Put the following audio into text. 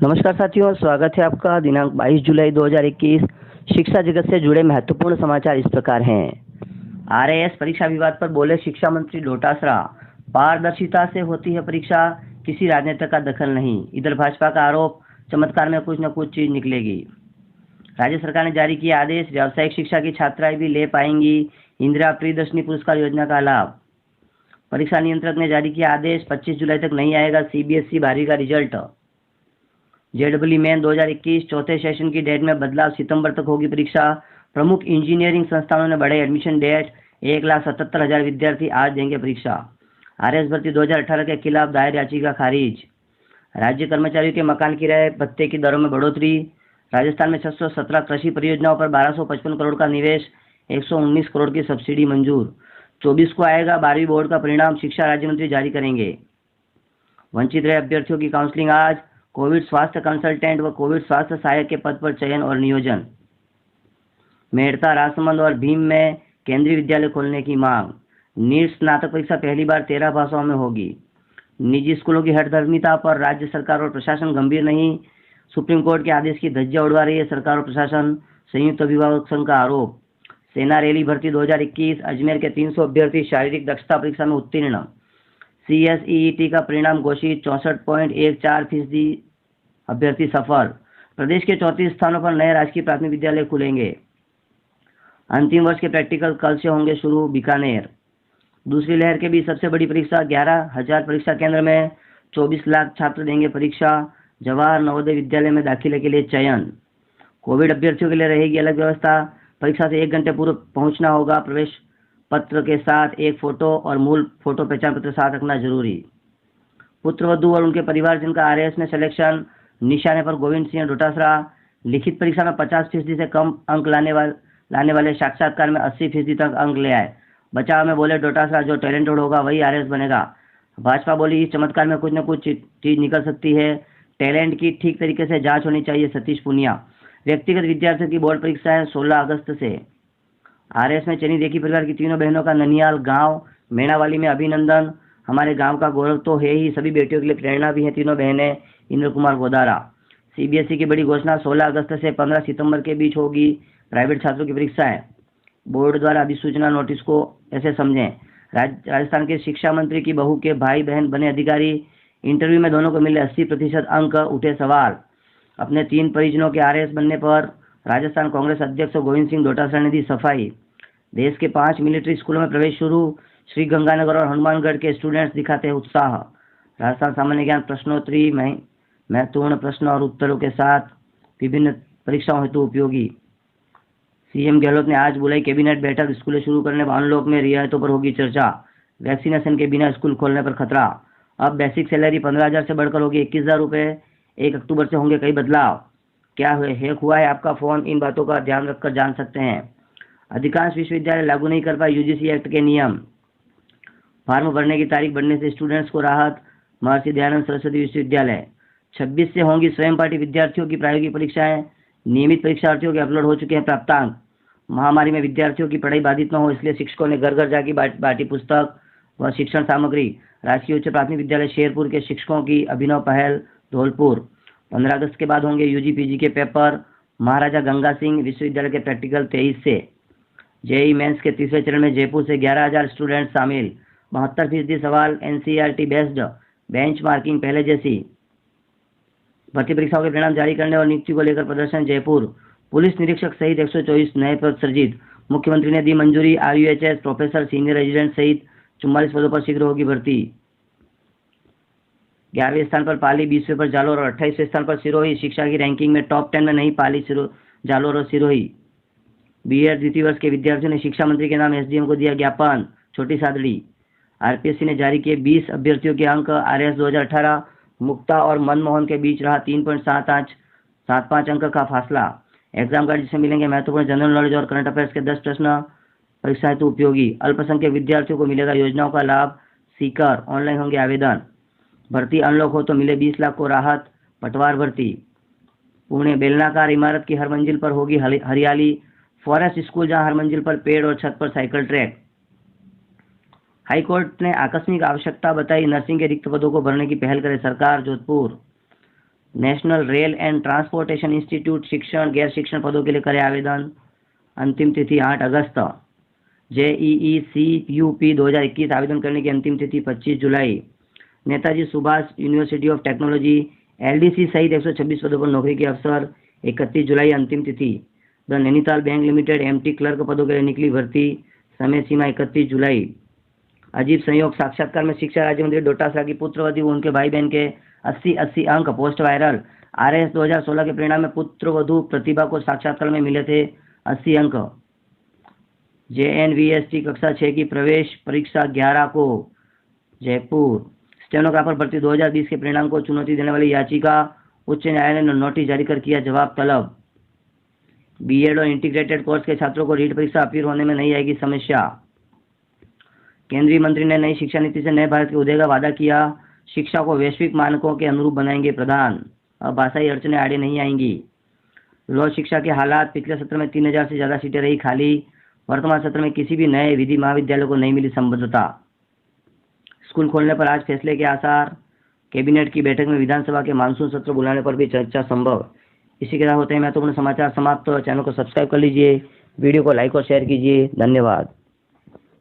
नमस्कार साथियों, स्वागत है आपका। दिनांक 22 जुलाई 2021। शिक्षा जगत से जुड़े महत्वपूर्ण समाचार इस प्रकार हैं। आरएएस परीक्षा विवाद पर बोले शिक्षा मंत्री डोटासरा, पारदर्शिता से होती है परीक्षा, किसी राजनेता का दखल नहीं। इधर भाजपा का आरोप, चमत्कार में कुछ न कुछ चीज निकलेगी। राज्य सरकार ने जारी किया आदेश, व्यावसायिक शिक्षा की छात्राएं भी ले पाएंगी इंदिरा प्रियदर्शनी पुरस्कार योजना का लाभ। परीक्षा नियंत्रक ने जारी किया आदेश, 25 जुलाई तक नहीं आएगा सीबीएसई 12वीं का रिजल्ट। जेडब्ल्यू मेन 2021 चौथे सेशन की डेट में बदलाव, सितंबर तक होगी परीक्षा। प्रमुख इंजीनियरिंग संस्थानों ने बढ़ाई एडमिशन डेट, 1,77,000 विद्यार्थी आज देंगे परीक्षा। आरएस भर्ती 2018 के खिलाफ दायर याचिका खारिज। राज्य कर्मचारियों के मकान किराए भत्ते की दरों में बढ़ोतरी। राजस्थान में 617 कृषि परियोजनाओं पर 1255 करोड़ का निवेश, 119 करोड़ की सब्सिडी मंजूर। 24 को आएगा 12वीं बोर्ड का परिणाम, शिक्षा राज्य मंत्री जारी करेंगे। वंचित रहे अभ्यर्थियों की काउंसलिंग आज। कोविड स्वास्थ्य कंसल्टेंट व कोविड स्वास्थ्य सहायक के पद पर चयन और नियोजन। मेड़ता, राजसमंद और भीम में केंद्रीय विद्यालय खोलने की मांग। नीट स्नातक परीक्षा पहली बार 13 भाषाओं में होगी। निजी स्कूलों की हठधर्मिता पर राज्य सरकार और प्रशासन गंभीर नहीं। सुप्रीम कोर्ट के आदेश की धज्जियां उड़वा रही है सरकार और प्रशासन, संयुक्त अभिभावक संघ का आरोप। सेना रैली भर्ती 2021, अजमेर के 300 अभ्यर्थी शारीरिक दक्षता परीक्षा में उत्तीर्ण। CSEET का परिणाम घोषित, 64.14% अभ्यर्थी सफल। प्रदेश के 34 स्थानों पर नए राजकीय प्राथमिक विद्यालय खुलेंगे। अंतिम वर्ष के प्रैक्टिकल कल से होंगे शुरू, बीकानेर। दूसरी लहर के बीच सबसे बड़ी परीक्षा, 11,000 परीक्षा केंद्र में 24 लाख छात्र देंगे परीक्षा। जवाहर नवोदय विद्यालय में दाखिले के लिए चयन। कोविड अभ्यर्थियों के लिए रहेगी अलग व्यवस्था। परीक्षा से 1 घंटे पूर्व पहुंचना होगा। प्रवेश पत्र के साथ एक फोटो और मूल फोटो पहचान पत्र साथ रखना जरूरी। पुत्रवधू और उनके परिवार जिनका आरएएस में सिलेक्शन, निशाने पर गोविंद सिंह डोटासरा। लिखित परीक्षा में 50% से कम अंक लाने वाले साक्षात्कार में 80% तक अंक ले आए। बचाव में बोले डोटासरा, जो टैलेंटेड होगा वही आरएएस बनेगा। भाजपा बोली, इस चमत्कार में कुछ न कुछ चीज निकल सकती है। टैलेंट की ठीक तरीके से जांच होनी चाहिए, सतीश पुनिया। व्यक्तिगत विद्यार्थियों की बोर्ड परीक्षा है 16 अगस्त से। आरएस में चयनित एक ही परिवार की तीनों बहनों का ननियाल गांव मेणावाली में अभिनंदन। हमारे गांव का गौरव तो है ही, सभी बेटियों के लिए प्रेरणा भी है तीनों बहनें। इंद्र कुमार गोदारा। सीबीएसई की बड़ी घोषणा, 16 अगस्त से 15 सितंबर के बीच होगी प्राइवेट छात्रों की परीक्षाएं। बोर्ड द्वारा अधिसूचना नोटिस को ऐसे समझें। राजस्थान के शिक्षा मंत्री की बहू के भाई बहन बने अधिकारी। इंटरव्यू में दोनों को मिले 80% अंक, उठे सवाल। अपने 3 परिजनों के आरएएस बनने पर राजस्थान कांग्रेस अध्यक्ष गोविंद सिंह डोटासरा ने दी सफाई। देश के 5 मिलिट्री स्कूलों में प्रवेश शुरू। श्री गंगानगर और हनुमानगढ़ के स्टूडेंट्स दिखाते हैं उत्साह। राजस्थान सामान्य ज्ञान प्रश्नोत्तरी में महत्वपूर्ण प्रश्न और उत्तरों के साथ विभिन्न परीक्षाओं हेतु उपयोगी। सीएम गहलोत ने आज बुलाई कैबिनेट बैठक, स्कूलें शुरू करने पर अनलॉक में रियायतों पर होगी चर्चा। वैक्सीनेशन के बिना स्कूल खोलने पर खतरा। अब बेसिक सैलरी 15,000 से बढ़कर होगी 21,000 रुपये। 1 अक्टूबर से होंगे कई बदलाव। क्या हैक हुआ है आपका फोन, इन बातों का ध्यान रखकर जान सकते हैं। अधिकांश विश्वविद्यालय लागू नहीं कर पाए यूजीसी एक्ट के नियम। फॉर्म भरने की तारीख बढ़ने से स्टूडेंट्स को राहत। महर्षि दयानंद सरस्वती विश्वविद्यालय। 26 से होंगी स्वयं पाठी विद्यार्थियों की प्रायोगिक परीक्षाएं। नियमित परीक्षार्थियों के अपलोड हो चुके हैं प्राप्तांक। महामारी में विद्यार्थियों की पढ़ाई बाधित न हो, इसलिए शिक्षकों ने घर घर जाकर बांटी पुस्तक व शिक्षण सामग्री। राजकीय उच्च प्राथमिक विद्यालय शेरपुर के शिक्षकों की अभिनव पहल, धौलपुर। 15 अगस्त के बाद होंगे यूजी पीजी के पेपर। महाराजा गंगा सिंह विश्वविद्यालय के प्रैक्टिकल 23 से। जेईई मेंस के तीसरे चरण में जयपुर से 11,000 स्टूडेंट शामिल। 72% सवाल एनसीईआरटी बेस्ड, बेंच मार्किंग पहले जैसी। भर्ती परीक्षाओं के परिणाम जारी करने और नियुक्ति को लेकर प्रदर्शन जयपुर। पुलिस निरीक्षक सहित 124 नए पद सृजित। मुख्यमंत्री ने दी मंजूरी। आरयूएचएस, प्रोफेसर, सीनियर रेजिडेंट सहित 44 पदों पर शीघ्र होगी भर्ती। 11वें स्थान पर पाली, 20वें पर जालोर और 28वें स्थान पर सिरोही। शिक्षा की रैंकिंग में टॉप 10 में नहीं पाली, जालोर और सिरोही। बीएड द्वितीय वर्ष के विद्यार्थियों ने शिक्षा मंत्री के नाम एसडीएम को दिया ज्ञापन, छोटी सादड़ी। आरपीएससी ने जारी किए 20 अभ्यर्थियों के अंक। आरएएस 2018 मुक्ता और मनमोहन के बीच रहा 3.75 अंक का फासला। एग्जाम कार्ड जिसमें मिलेंगे महत्वपूर्ण जनरल नॉलेज और करंट अफेयर्स के 10 प्रश्न, परीक्षा हेतु उपयोगी। अल्पसंख्यक विद्यार्थियों को मिलेगा योजनाओं का लाभ। सीकर, ऑनलाइन होंगे आवेदन। भर्ती अनलॉक हो तो मिले 20 लाख को राहत। पटवार भर्ती। पुणे, बेलनाकार इमारत की हर मंजिल पर होगी हरियाली। फॉरेस्ट स्कूल, जहां हर मंजिल पर पेड़ और छत पर साइकिल ट्रैक। हाईकोर्ट ने आकस्मिक आवश्यकता बताई नर्सिंग के रिक्त पदों को भरने की पहल करे सरकार, Jodhpur. National rail and transportation institute शिक्षण गैर शिक्षण पदों के लिए करे आवेदन। अंतिम तिथि 8 अगस्त। जेईई CUP 2021 आवेदन करने की अंतिम तिथि 25 जुलाई। Netaji Subhas University of Technology LDC सहित 126 पदों पर नौकरी के अवसर 31 जुलाई अंतिम तिथि। The Nainital bank limited MT clerk पदों के लिए निकली भर्ती, समय सीमा 31 जुलाई। अजीब संयोग, साक्षात्कार में शिक्षा राज्य मंत्री डोटासरा की पुत्रवधू व उनके भाई बहन के 80 अंक, पोस्ट वायरल। RAS 2016 के परिणाम में पुत्रवधू प्रतिभा को साक्षात्कार में मिले थे 80 अंक। JNVST कक्षा 6 की प्रवेश परीक्षा 11 को, जयपुर। स्टेनोग्राफर भर्ती 2020 के परिणाम को चुनौती देने वाली याचिका, उच्च न्यायालय ने नोटिस जारी कर किया जवाब तलब। BEd और इंटीग्रेटेड कोर्स के छात्रों को रीट परीक्षा अपील होने में नहीं आएगी समस्या। केंद्रीय मंत्री ने नई शिक्षा नीति से नए भारत के उदय का वादा किया, शिक्षा को वैश्विक मानकों के अनुरूप बनाएंगे प्रधान। अब भाषाई अड़चनें आड़े नहीं आएंगी। लोक शिक्षा के हालात, पिछले सत्र में 3000 से ज़्यादा सीटें रही खाली, वर्तमान सत्र में किसी भी नए विधि महाविद्यालय को नहीं मिली संबद्धता। स्कूल खोलने पर आज फैसले के आसार, कैबिनेट की बैठक में विधानसभा के मानसून सत्र बुलाने पर भी चर्चा संभव। इसी के साथ होते हैं महत्वपूर्ण समाचार समाप्त। चैनल को सब्सक्राइब कर लीजिए, वीडियो को लाइक और शेयर कीजिए। धन्यवाद।